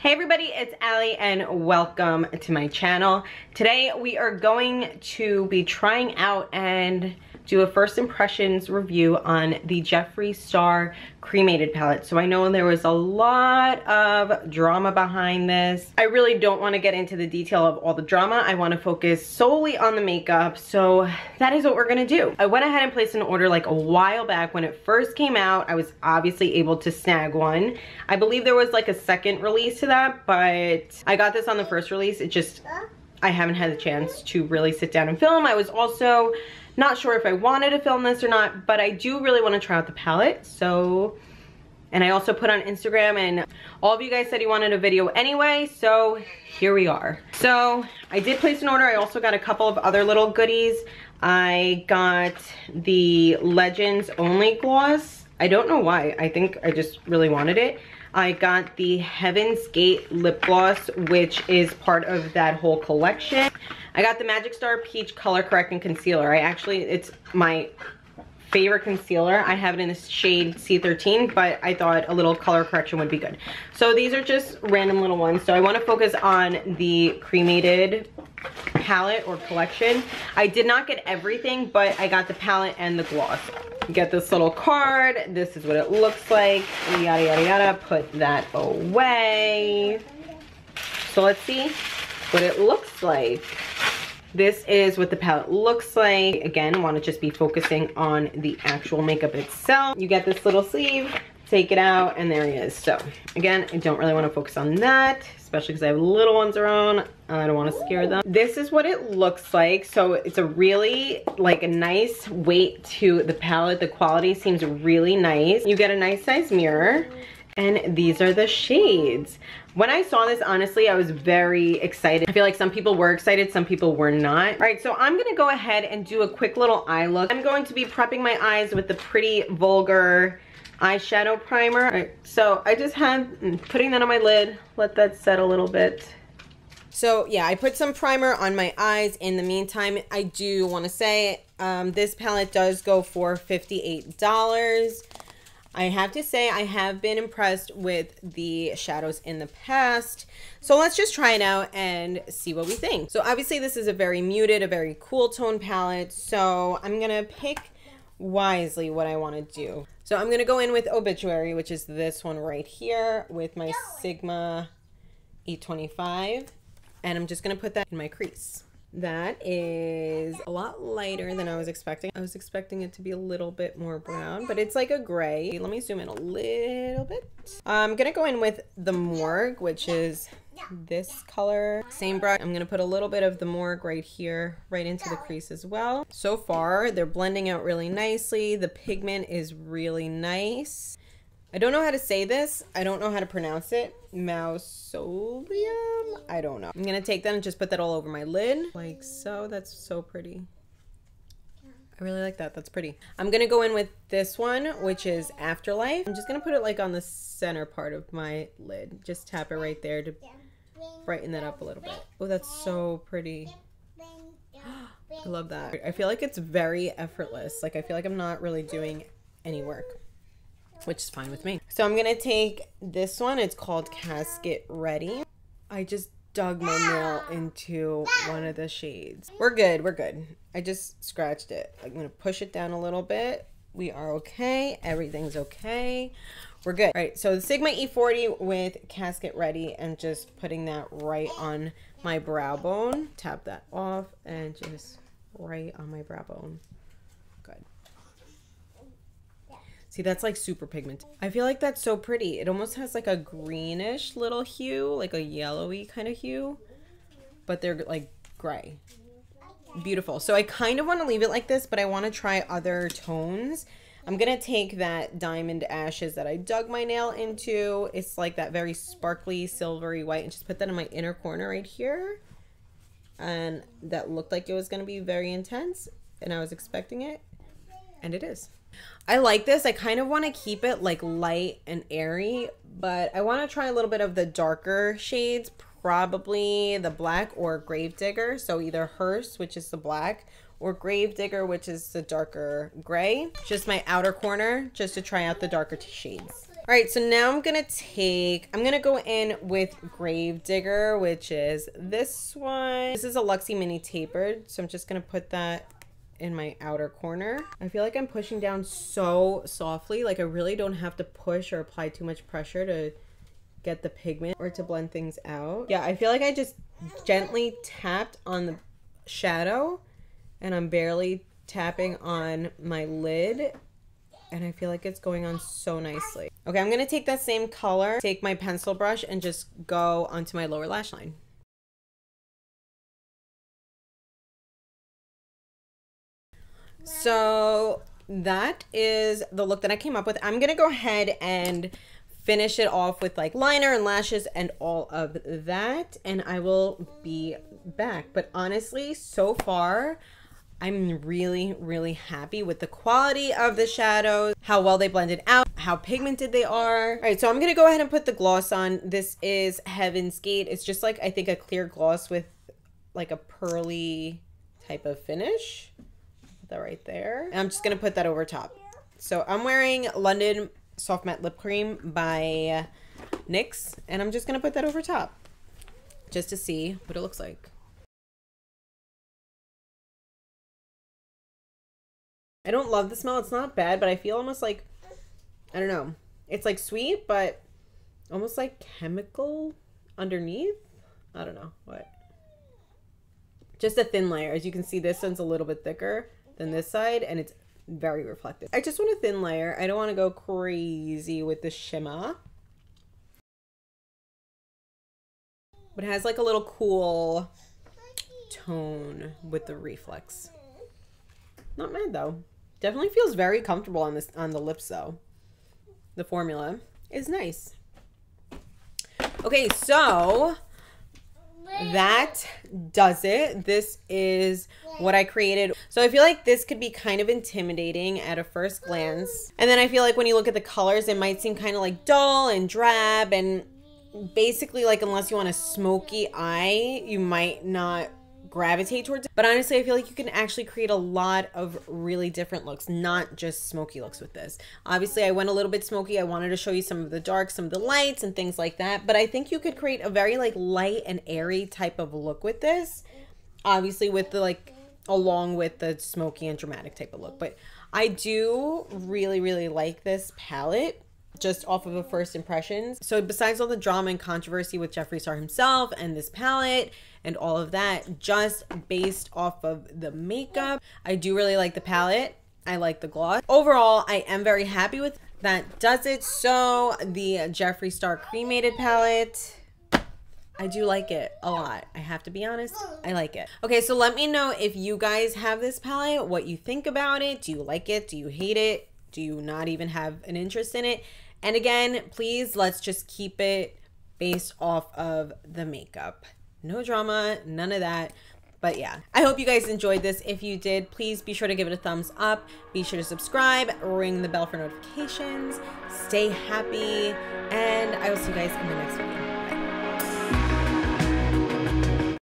Hey everybody, it's Allie and welcome to my channel. Today we are going to be trying out and do a first impressions review on the Jeffree Star Cremated Palette. So I know there was a lot of drama behind this. I really don't want to get into the detail of all the drama. I want to focus solely on the makeup. So that is what we're going to do. I went ahead and placed an order like a while back. When it first came out, I was obviously able to snag one. I believe there was like a second release to that, but I got this on the first release. I haven't had the chance to really sit down and film. I was also not sure if I wanted to film this or not, but I do really want to try out the palette. So, and I also put on Instagram and all of you guys said you wanted a video anyway, so here we are. So I did place an order. I also got a couple of other little goodies. I got the Legends Only gloss. I don't know why. I think I just really wanted it. I got the Heaven's Gate lip gloss, which is part of that whole collection. I got the Magic Star Peach Color Correcting Concealer. It's my favorite concealer. I have it in the shade C13, but I thought a little color correction would be good. So these are just random little ones. So I want to focus on the cremated palette or collection. I did not get everything, but I got the palette and the gloss. You get this little card. This is what it looks like. Yada, yada, yada. Put that away. So let's see what it looks like. This is what the palette looks like. Again, want to just be focusing on the actual makeup itself. You get this little sleeve, take it out, and there he is. So again, I don't really want to focus on that, especially because I have little ones around. I don't want to scare them. This is what it looks like. So it's a really like a nice weight to the palette. The quality seems really nice. You get a nice size mirror. And these are the shades. When I saw this, honestly, I was very excited. I feel like some people were excited, some people were not. All right, so I'm gonna go ahead and do a quick little eye look. I'm going to be prepping my eyes with the Pretty Vulgar eyeshadow primer. All right, so I just putting that on my lid, let that set a little bit. So yeah, I put some primer on my eyes. In the meantime, I do wanna say, this palette does go for $58. I have to say I have been impressed with the shadows in the past. So let's just try it out and see what we think. So obviously this is a very muted, a very cool tone palette. So I'm gonna pick wisely what I wanna do. So I'm gonna go in with Obituary, which is this one right here with my Sigma 825. And I'm just gonna put that in my crease. That is a lot lighter than I was expecting. I was expecting it to be a little bit more brown, but it's like a gray. Let me zoom in a little bit. I'm gonna go in with the Morgue, which is this color. Same brush. I'm gonna put a little bit of the Morgue right here, right into the crease as well. So far, they're blending out really nicely. The pigment is really nice. I don't know how to say this. I don't know how to pronounce it. Mausoleum? I don't know. I'm gonna take that and just put that all over my lid. Like so. That's so pretty. I really like that. That's pretty. I'm gonna go in with this one, which is Afterlife. I'm just gonna put it like on the center part of my lid. Just tap it right there to brighten that up a little bit. Oh, that's so pretty. I love that. I feel like it's very effortless. Like I feel like I'm not really doing any work, which is fine with me. So I'm gonna take this one. It's called Casket Ready. I just dug my nail into one of the shades. We're good, we're good. I just scratched it. I'm gonna push it down a little bit. We are okay, everything's okay. We're good. All right, so the Sigma E40 with Casket Ready and just putting that right on my brow bone. Tap that off and just right on my brow bone. Good. See, that's like super pigmented. I feel like that's so pretty. It almost has like a greenish little hue, like a yellowy kind of hue, but they're like gray. Beautiful. So I kind of want to leave it like this, but I want to try other tones. I'm going to take that Diamond Ashes that I dug my nail into. It's like that very sparkly, silvery white, and just put that in my inner corner right here. And that looked like it was going to be very intense, and I was expecting it, and it is. I like this. I kind of want to keep it like light and airy, but I want to try a little bit of the darker shades, probably the black or Gravedigger. So either Hearse, which is the black, or Gravedigger, which is the darker gray. Just my outer corner, just to try out the darker shades. All right, so now I'm gonna go in with Gravedigger, which is this one. This is a Luxie Mini Tapered, so I'm just gonna put that in my outer corner. I feel like I'm pushing down so softly, like I really don't have to push or apply too much pressure to get the pigment or to blend things out. Yeah, I feel like I just gently tapped on the shadow and I'm barely tapping on my lid, and I feel like it's going on so nicely. Okay, I'm gonna take that same color, take my pencil brush and just go onto my lower lash line. So that is the look that I came up with. I'm gonna go ahead and finish it off with like liner and lashes and all of that, and I will be back. But honestly, so far I'm really happy with the quality of the shadows, how well they blended out, how pigmented they are. All right, so I'm gonna go ahead and put the gloss on. This is Heaven's Gate. It's just like, I think, a clear gloss with like a pearly type of finish. Put that right there. And I'm just gonna put that over top. So I'm wearing London Soft Matte Lip Cream by NYX, and I'm just gonna put that over top just to see what it looks like. I don't love the smell. It's not bad, but I feel almost like, I don't know. It's like sweet, but almost like chemical underneath. I don't know what. Just a thin layer. As you can see, this one's a little bit thicker than this side, and it's very reflective. I just want a thin layer. I don't want to go crazy with the shimmer. But it has like a little cool tone with the reflex. Not bad though. Definitely feels very comfortable on this, on the lips though. The formula is nice. Okay, so that does it. This is what I created. So I feel like this could be kind of intimidating at a first glance. And then I feel like when you look at the colors, it might seem kind of like dull and drab, and basically like unless you want a smoky eye, you might not gravitate towards it. But honestly, I feel like you can actually create a lot of really different looks, not just smoky looks with this. Obviously, I went a little bit smoky. I wanted to show you some of the darks, some of the lights and things like that. But I think you could create a very like light and airy type of look with this. Obviously with the like, along with the smoky and dramatic type of look. But I do really like this palette, just off of a first impressions. So besides all the drama and controversy with Jeffree Star himself and this palette and all of that, just based off of the makeup, I do really like the palette. I like the gloss. Overall, I am very happy with that. Does it. So the Jeffree Star Cremated Palette, I do like it a lot. I have to be honest, I like it. Okay, so let me know if you guys have this palette, what you think about it. Do you like it? Do you hate it? Do you not even have an interest in it? And again, please, let's just keep it based off of the makeup. No drama, none of that. But yeah, I hope you guys enjoyed this. If you did, please be sure to give it a thumbs up. Be sure to subscribe, ring the bell for notifications, stay happy, and I will see you guys in the next video. Bye.